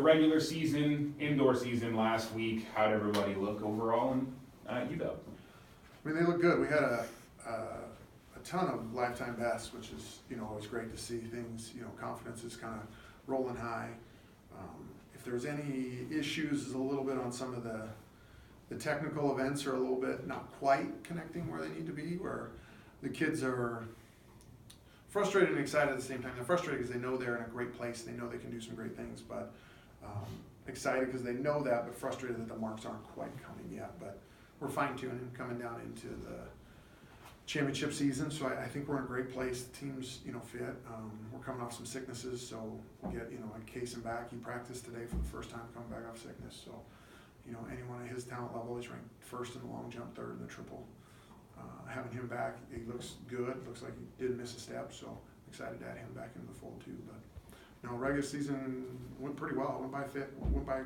regular season, indoor season last week. How'd everybody look overall in UW? I mean, they look good. We had a ton of lifetime bests, which is, always great to see things, confidence is kind of rolling high. If there's any issues, is a little bit on some of the technical events are a little bit not quite connecting where they need to be, where the kids are frustrated and excited at the same time. They're frustrated because they know they're in a great place, they know they can do some great things, but excited because they know that, but frustrated that the marks aren't quite coming yet. But we're fine-tuning, coming down into the championship season, so I think we're in a great place. The team's, fit. We're coming off some sicknesses, so we'll get, like Casey back. He practiced today for the first time coming back off sickness, so, anyone at his talent level, he's ranked first in the long jump, third in the triple. Having him back, he looks good. Looks like he didn't miss a step, so excited to add him back into the fold too. But regular season went pretty well. Went by quick. Went by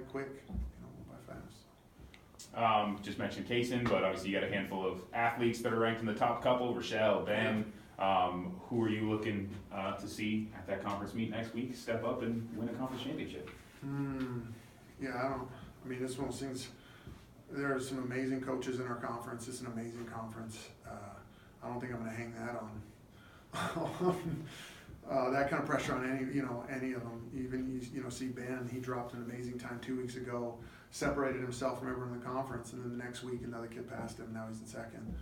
fast. Just mentioned Kaysen, but obviously you got a handful of athletes that are ranked in the top couple. Rochelle, Ben. Who are you looking to see at that conference meet next week step up and win a conference championship? Yeah, it's one of those things. There are some amazing coaches in our conference. It's an amazing conference. I don't think I'm going to hang that on that kind of pressure on any of them. Even see Ben, he dropped an amazing time 2 weeks ago, separated himself from everyone in the conference, and then the next week another kid passed him. Now he's in second.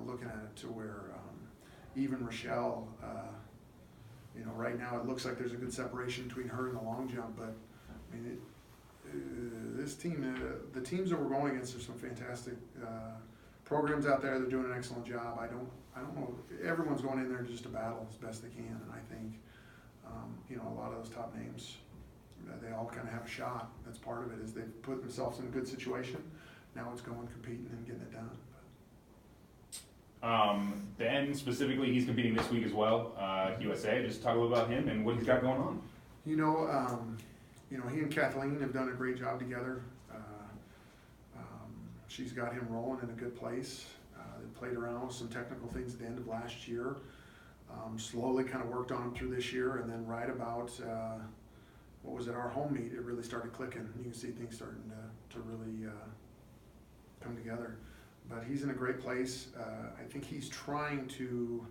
Looking at it to where even Rochelle, right now it looks like there's a good separation between her and the long jump, but this team, the teams that we're going against, there's some fantastic programs out there. They're doing an excellent job. I don't know. Everyone's going in there just to battle as best they can, and I think a lot of those top names, they all kind of have a shot. That's part of it. Is they've put themselves in a good situation. Now it's going competing and getting it done. Ben specifically, he's competing this week as well. USA. Just talk a little about him and what he's got going on. He and Kathleen have done a great job together. She's got him rolling in a good place. They played around with some technical things at the end of last year. Slowly kind of worked on him through this year, and then right about, our home meet, it really started clicking. You can see things starting to really come together. But he's in a great place. I think he's trying to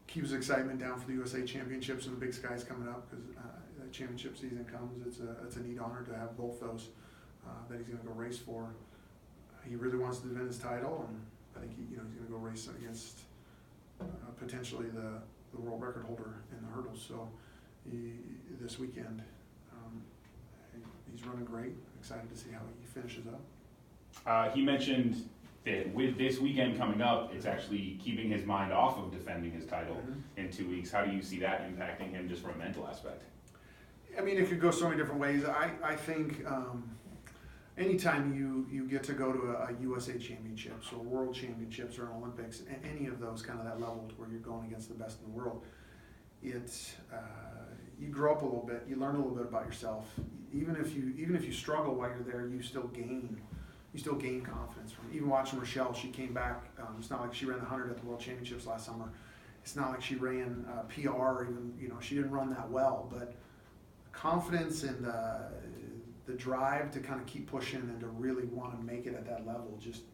keep his excitement down for the USA Championships and the Big Sky's coming up, because that championship season comes. It's a neat honor to have both those that he's going to go race for. He really wants to defend his title, and I think he's going to go race against potentially the world record holder in the hurdles. So this weekend, he's running great. Excited to see how he finishes up. He mentioned that with this weekend coming up, it's actually keeping his mind off of defending his title in 2 weeks. How do you see that impacting him just from a mental aspect? It could go so many different ways. I think anytime you get to go to a USA Championships or World Championships or an Olympics, any of those kind of that level where you're going against the best in the world, it's you grow up a little bit, you learn a little bit about yourself. Even if you struggle while you're there, you still gain confidence from it. Even watching Rochelle, she came back. It's not like she ran the 100 at the World Championships last summer. It's not like she ran PR. Even she didn't run that well, but confidence and the drive to kind of keep pushing and to really want to make it at that level just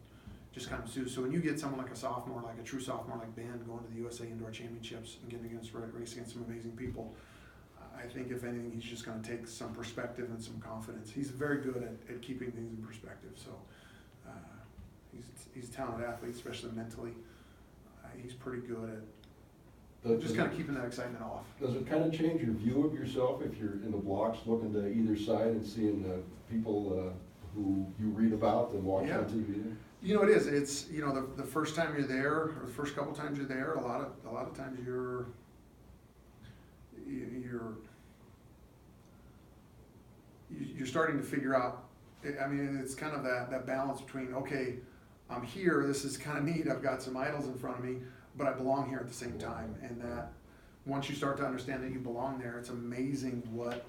kind of suits. So when you get someone like a sophomore, like a true sophomore like Ben, going to the USA Indoor Championships and getting race against some amazing people, I think if anything, he's just going to take some perspective and some confidence. He's very good at keeping things in perspective. So he's a talented athlete, especially mentally. He's pretty good at just kind of keeping that excitement off. Does it kind of change your view of yourself if you're in the blocks looking to either side and seeing the people who you read about and watch on TV? It is. It's the first time you're there, or the first couple times you're there. A lot of times you're starting to figure out. It's kind of that balance between, okay, I'm here. This is kind of neat. I've got some idols in front of me, but I belong here at the same time. And that once you start to understand that you belong there, it's amazing what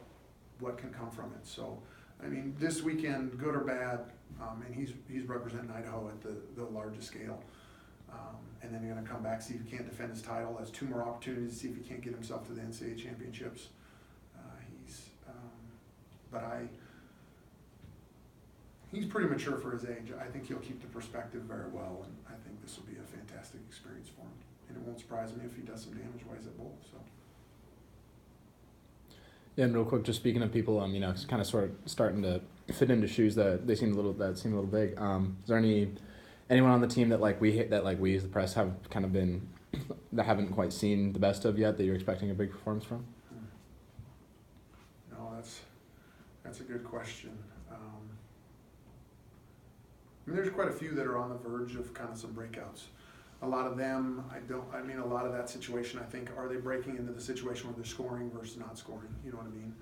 can come from it. So, this weekend, good or bad, and he's representing Idaho at the largest scale. And then you're going to come back, see if he can't defend his title. Has 2 more opportunities to see if he can't get himself to the NCAA championships. but he's pretty mature for his age. I think he'll keep the perspective very well, and I think this will be a fantastic experience for him. And it won't surprise me if he does some damage while he's at both, so. Yeah, and real quick, just speaking of people, you know, kind of sort of starting to fit into shoes that seem a little big. Is there anyone on the team that we as the press have kind of been that haven't quite seen the best of yet that you're expecting a big performance from? No, that's a good question. I mean, there's quite a few that are on the verge of kind of some breakouts. A lot of them, a lot of that situation, I think, are they breaking into the situation where they're scoring versus not scoring? You know what I mean?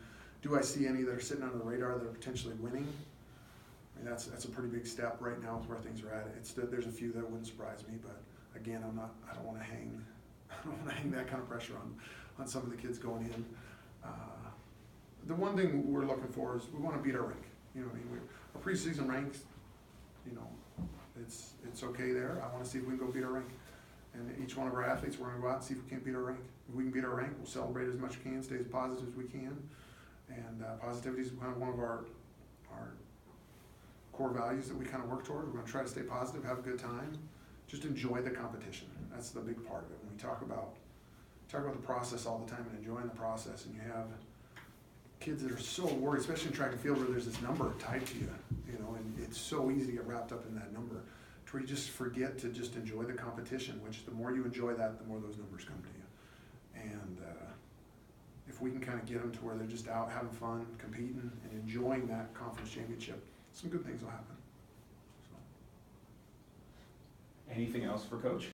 Do I see any that are sitting under the radar that are potentially winning? I mean, that's a pretty big step right now with where things are at. There's a few that wouldn't surprise me, but again, I don't want to hang that kind of pressure on some of the kids going in. The one thing we're looking for is we want to beat our rank. You know what I mean? Our preseason ranks, you know, it's okay there. I want to see if we can go beat our rank. And each one of our athletes, we're going to go out and see if we can't beat our rank. If we can beat our rank, we'll celebrate as much as we can, stay as positive as we can. And positivity is kind of one of our core values that we kind of work toward. We're going to try to stay positive, have a good time, just enjoy the competition. That's the big part of it. When we talk about the process all the time and enjoying the process, and you have kids that are so worried, especially in track and field where there's this number tied to you, you know, and it's so easy to get wrapped up in that number to where you just forget to just enjoy the competition, which the more you enjoy that, the more those numbers come to you. And if we can kind of get them to where they're just out having fun, competing, and enjoying that conference championship, some good things will happen. So. Anything else for Coach?